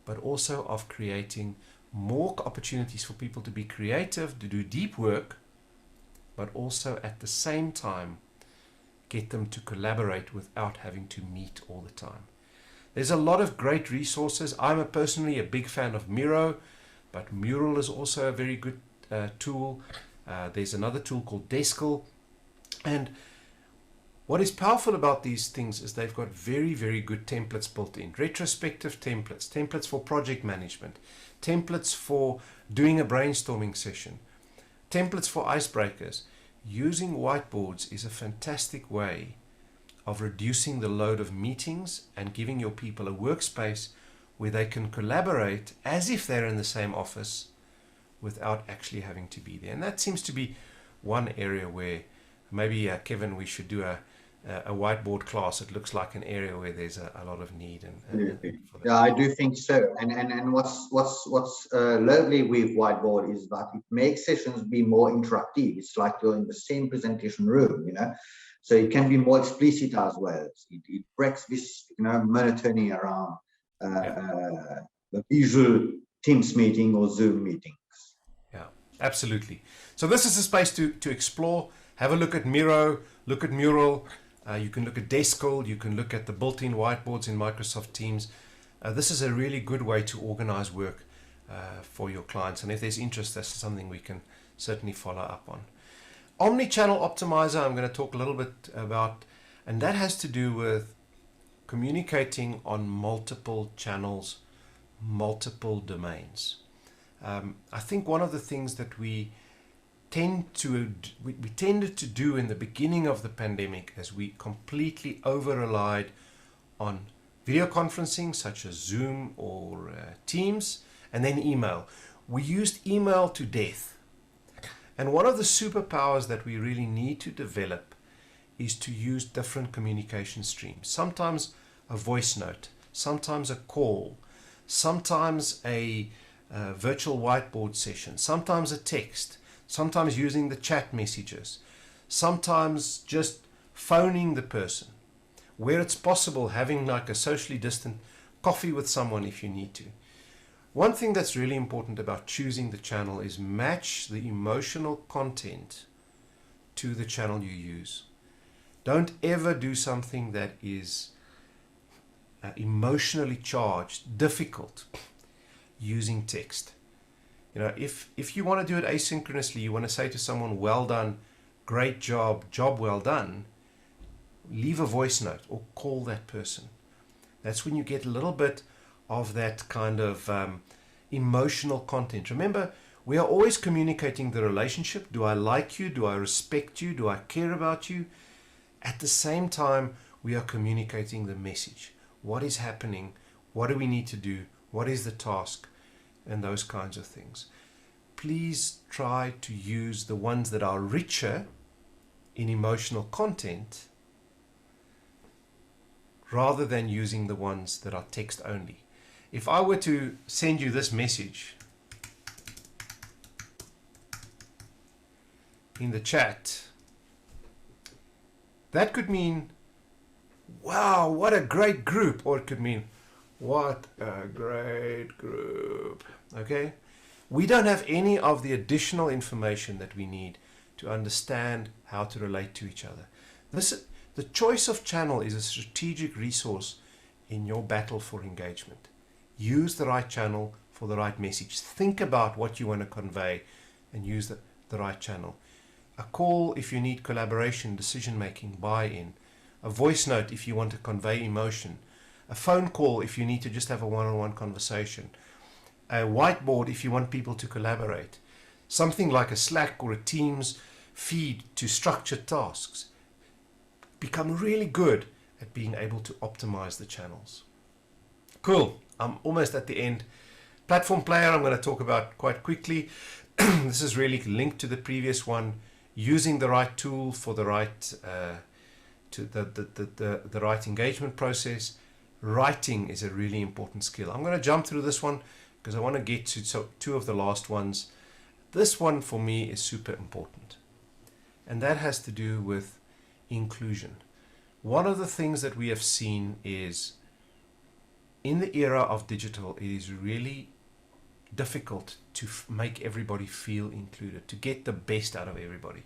but also of creating more opportunities for people to be creative, to do deep work, but also at the same time get them to collaborate without having to meet all the time. There's a lot of great resources. I'm personally a big fan of Miro, but Mural is also a very good tool. There's another tool called Deskel. And what is powerful about these things is they've got very, very good templates built in. Retrospective templates, templates for project management, templates for doing a brainstorming session, templates for icebreakers. Using whiteboards is a fantastic way of reducing the load of meetings and giving your people a workspace where they can collaborate as if they're in the same office without actually having to be there. And that seems to be one area where maybe, Kevin, we should do a whiteboard class. It looks like an area where there's a lot of need. Yeah, I do think so. And what's lovely with whiteboard is that it makes sessions be more interactive. It's like you're in the same presentation room, you know. So it can be more explicit as well. It breaks this, you know, monotony around the visual Teams meeting or Zoom meetings. Yeah, absolutely. So this is a space to explore. Have a look at Miro, look at Mural. You can look at Deskel. You can look at the built-in whiteboards in Microsoft Teams. This is a really good way to organize work for your clients. And if there's interest, that's something we can certainly follow up on. Omnichannel Optimizer, I'm going to talk a little bit about, and that has to do with communicating on multiple channels, multiple domains. I think one of the things that we tended to do in the beginning of the pandemic is we completely over-relied on video conferencing such as Zoom or Teams, and then email. We used email to death. And one of the superpowers that we really need to develop is to use different communication streams. Sometimes a voice note, sometimes a call, sometimes a virtual whiteboard session, sometimes a text, sometimes using the chat messages, sometimes just phoning the person. Where it's possible, having like a socially distant coffee with someone if you need to. One thing that's really important about choosing the channel is match the emotional content to the channel you use. Don't ever do something that is emotionally charged, difficult, using text. You know, if you want to do it asynchronously, you want to say to someone, well done, great job, job well done, leave a voice note or call that person. That's when you get a little bit of that kind of emotional content. Remember, we are always communicating the relationship. Do I like you? Do I respect you? Do I care about you? At the same time, we are communicating the message. What is happening? What do we need to do? What is the task? And those kinds of things. Please try to use the ones that are richer in emotional content rather than using the ones that are text only. If I were to send you this message in the chat, that could mean, wow, what a great group, or it could mean, what a great group. Okay? We don't have any of the additional information that we need to understand how to relate to each other. The choice of channel is a strategic resource in your battle for engagement. Use the right channel for the right message. Think about what you want to convey and use the right channel. A call if you need collaboration, decision making, buy-in. A voice note if you want to convey emotion. A phone call if you need to just have a one-on-one conversation. A whiteboard if you want people to collaborate. Something like a Slack or a Teams feed to structure tasks. Become really good at being able to optimize the channels. Cool. I'm almost at the end. Platform player I'm going to talk about quite quickly. This is really linked to the previous one. Using the right tool for the right the right engagement process. Writing is a really important skill. I'm going to jump through this one because I want to get to two of the last ones. This one for me is super important, and that has to do with inclusion. One of the things that we have seen is in the era of digital, it is really difficult to make everybody feel included, to get the best out of everybody.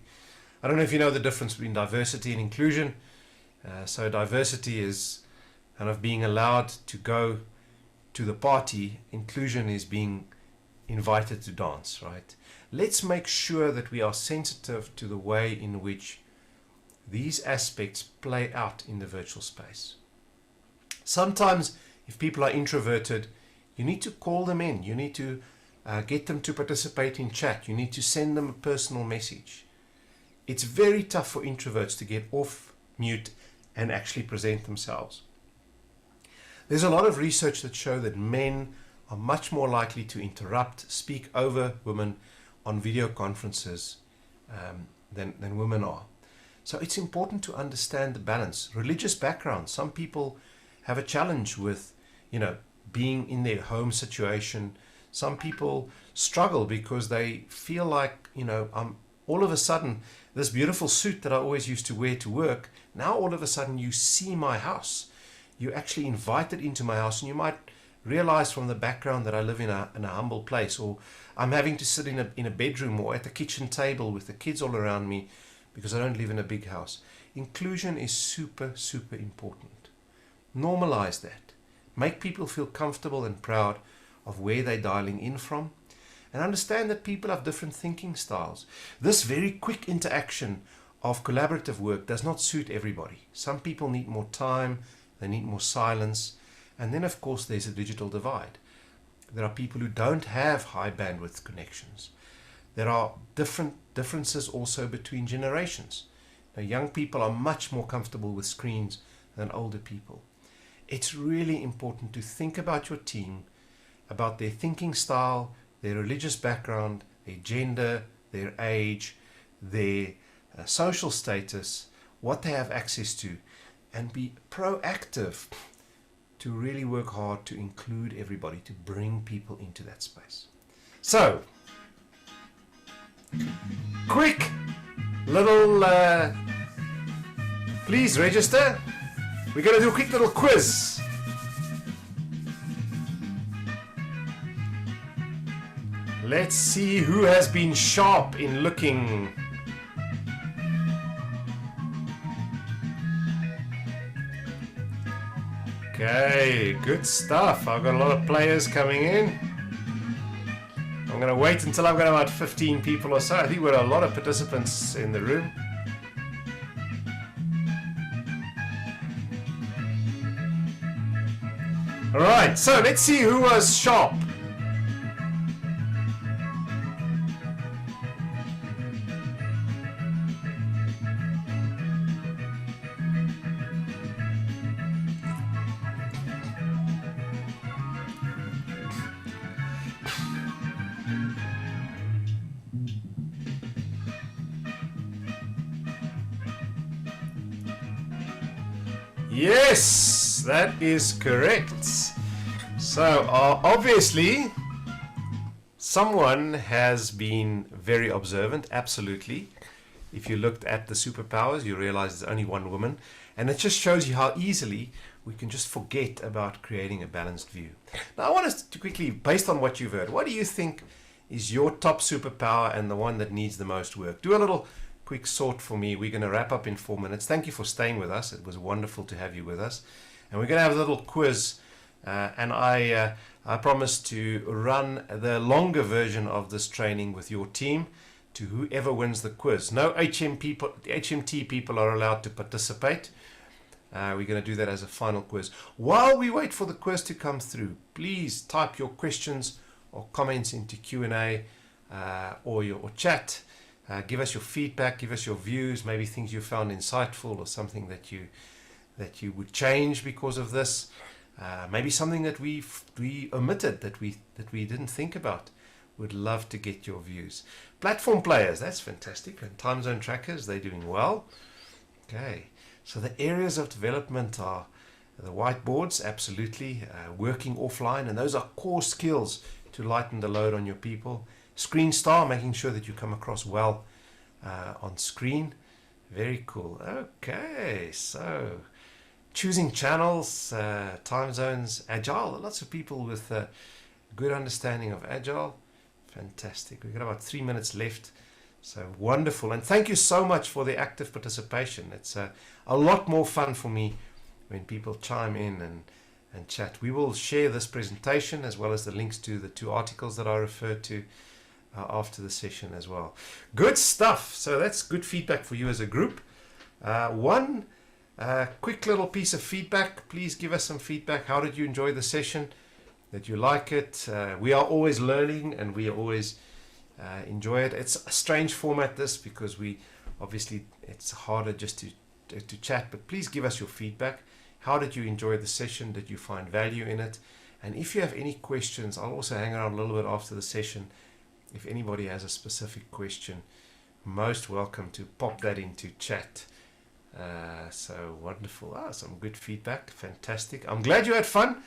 I don't know if you know the difference between diversity and inclusion. So diversity is kind of being allowed to go to the party. Inclusion is being invited to dance, right? Let's make sure that we are sensitive to the way in which these aspects play out in the virtual space. Sometimes if people are introverted, you need to call them in. You need to get them to participate in chat. You need to send them a personal message. It's very tough for introverts to get off mute and actually present themselves. There's a lot of research that show that men are much more likely to interrupt, speak over women on video conferences than women are. So it's important to understand the balance. Religious background. Some people have a challenge with, being in their home situation. Some people struggle because they feel like, all of a sudden, this beautiful suit that I always used to wear to work, now all of a sudden you see my house. You're actually invited into my house, and you might realize from the background that I live in a humble place, or I'm having to sit in a bedroom or at the kitchen table with the kids all around me because I don't live in a big house. Inclusion is super, super important. Normalize that. Make people feel comfortable and proud of where they're dialing in from, and understand that people have different thinking styles. This very quick interaction of collaborative work does not suit everybody. Some people need more time, they need more silence, and then of course there's a digital divide. There are people who don't have high bandwidth connections. There are differences also between generations. Now, young people are much more comfortable with screens than older people. It's really important to think about your team, about their thinking style, their religious background, their gender, their age, their social status, what they have access to, and be proactive to really work hard to include everybody, to bring people into that space. So, quick little, please register. We're going to do a quick little quiz. Let's see who has been sharp in looking. Okay, good stuff. I've got a lot of players coming in. I'm going to wait until I've got about 15 people or so. I think we've got a lot of participants in the room. All right, so let's see who was sharp. Yes, that is correct. So obviously someone has been very observant, absolutely. If you looked at the superpowers, you realize there's only one woman, and it just shows you how easily we can just forget about creating a balanced view. Now I want us to quickly, based on what you've heard, what do you think is your top superpower and the one that needs the most work? Do a little quick sort for me. We're going to wrap up in 4 minutes. Thank you for staying with us. It was wonderful to have you with us. And we're going to have a little quiz. And I promise to run the longer version of this training with your team to whoever wins the quiz. No HMT people are allowed to participate. We're going to do that as a final quiz. While we wait for the quiz to come through, please type your questions or comments into Q&A or chat. Give us your feedback, give us your views, maybe things you found insightful or something that you would change because of this. Maybe something that we omitted that we didn't think about. Would love to get your views. Platform players, that's fantastic. And time zone trackers, they're doing well. Okay, so the areas of development are the whiteboards, absolutely, working offline, and those are core skills to lighten the load on your people. Screen star, making sure that you come across well on screen. Very cool. Okay, so choosing channels, time zones, agile. Lots of people with a good understanding of agile. Fantastic. We've got about 3 minutes left. So wonderful. And thank you so much for the active participation. It's a lot more fun for me when people chime in and chat. We will share this presentation as well as the links to the 2 articles that I referred to after the session as well. Good stuff. So that's good feedback for you as a group. One quick little piece of feedback. Please give us some feedback. How did you enjoy the session? Did you like it? We are always learning and we always enjoy it. It's a strange format, this, because we obviously it's harder just to to chat, but please give us your feedback. How did you enjoy the session? Did you find value in it? And if you have any questions, I'll also hang around a little bit after the session. If anybody has a specific question, most welcome to pop that into chat. So wonderful. Some good feedback. Fantastic. I'm glad you had fun.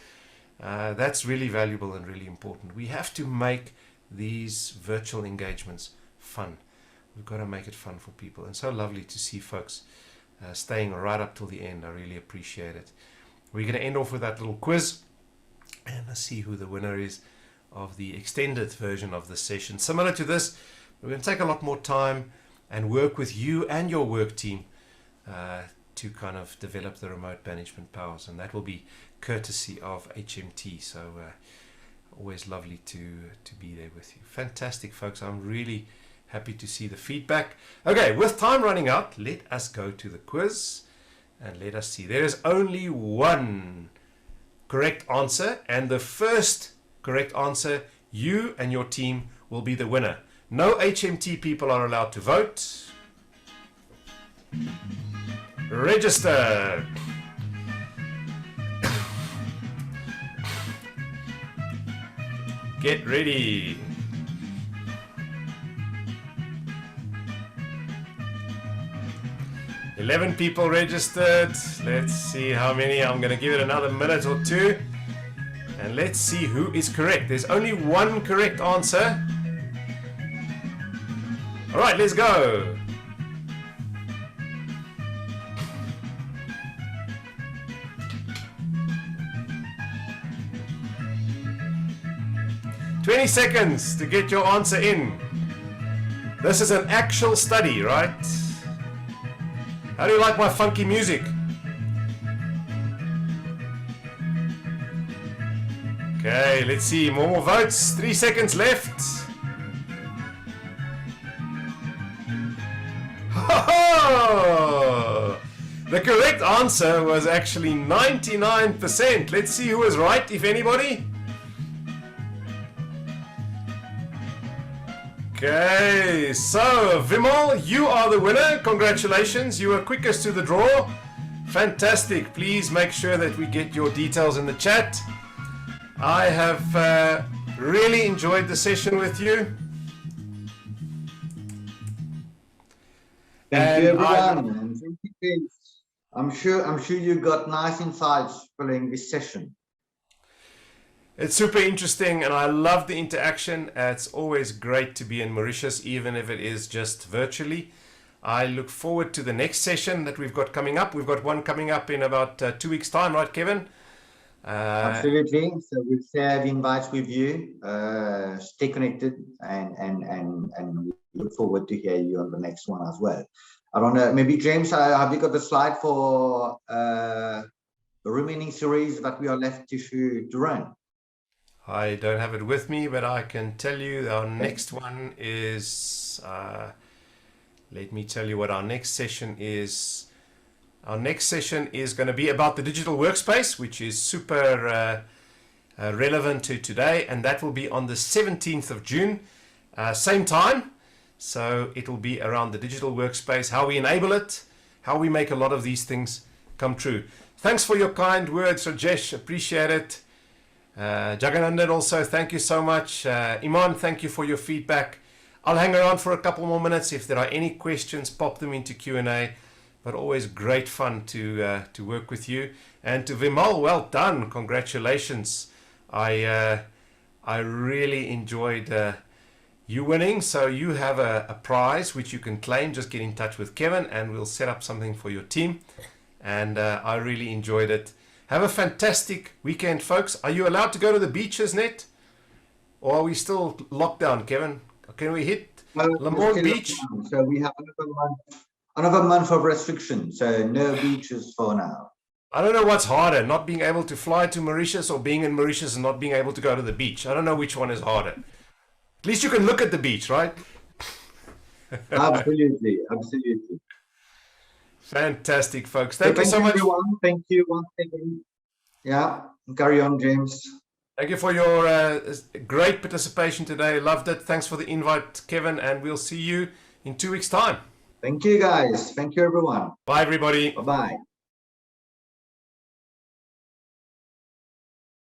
That's really valuable and really important. We have to make these virtual engagements fun. We've got to make it fun for people. And so lovely to see folks staying right up till the end. I really appreciate it. We're going to end off with that little quiz and see who the winner is of the extended version of the session. Similar to this, we're going to take a lot more time and work with you and your work team to kind of develop the remote management powers, and that will be courtesy of HMT. So always lovely to be there with you. Fantastic, folks. I'm really happy to see the feedback. Okay, with time running out, let us go to the quiz and let us see. There is only one correct answer, and the first correct answer, you and your team will be the winner. No HMT people are allowed to vote. Register. Get ready. $11 people registered. Let's see how many. I'm going to give it another minute or two. And let's see who is correct. There's only one correct answer. All right, let's go. "20 seconds to get your answer in." This is an actual study, right? How do you like my funky music? Okay, let's see. More votes. 3 seconds left. The correct answer was actually 99%. Let's see who was right, if anybody. Okay, so Vimal, you are the winner. Congratulations, you were quickest to the draw. Fantastic. Please make sure that we get your details in the chat. I have really enjoyed the session with you. Thank you, everyone. And thank you, James. I'm sure you got nice insights following this session. It's super interesting, and I love the interaction. It's always great to be in Mauritius, even if it is just virtually. I look forward to the next session that we've got coming up. We've got one coming up in about 2 weeks' time, right, Kevin? Absolutely. So we'll share the invites with you. Stay connected, and we look forward to hear you on the next one as well. I don't know, maybe James, have you got the slide for the remaining series that we are left to run? I don't have it with me, but I can tell you our next one is, let me tell you what our next session is. Our next session is going to be about the digital workspace, which is super relevant to today, and that will be on the 17th of June, same time. So it will be around the digital workspace, how we enable it, how we make a lot of these things come true. Thanks for your kind words, Rajesh. Appreciate it. Jaganandan also, thank you so much. Iman, thank you for your feedback. I'll hang around for a couple more minutes. If there are any questions, pop them into Q&A. But always great fun to work with you. And to Vimal, well done. Congratulations. I really enjoyed you winning. So you have a prize which you can claim. Just get in touch with Kevin and we'll set up something for your team. And I really enjoyed it. Have a fantastic weekend, folks. Are you allowed to go to the beaches, Net? Or are we still locked down, Kevin? Can we hit Lamont Beach? So we have another month of restrictions, so no beaches for now. I don't know what's harder, not being able to fly to Mauritius or being in Mauritius and not being able to go to the beach. I don't know which one is harder. At least you can look at the beach, right? Absolutely, absolutely. Fantastic, folks. Thank you so much. Everyone. Thank you once again. Yeah, carry on, James. Thank you for your great participation today. Loved it. Thanks for the invite, Kevin, and we'll see you in 2 weeks' time. Thank you, guys. Thank you, everyone. Bye, everybody. Bye-bye.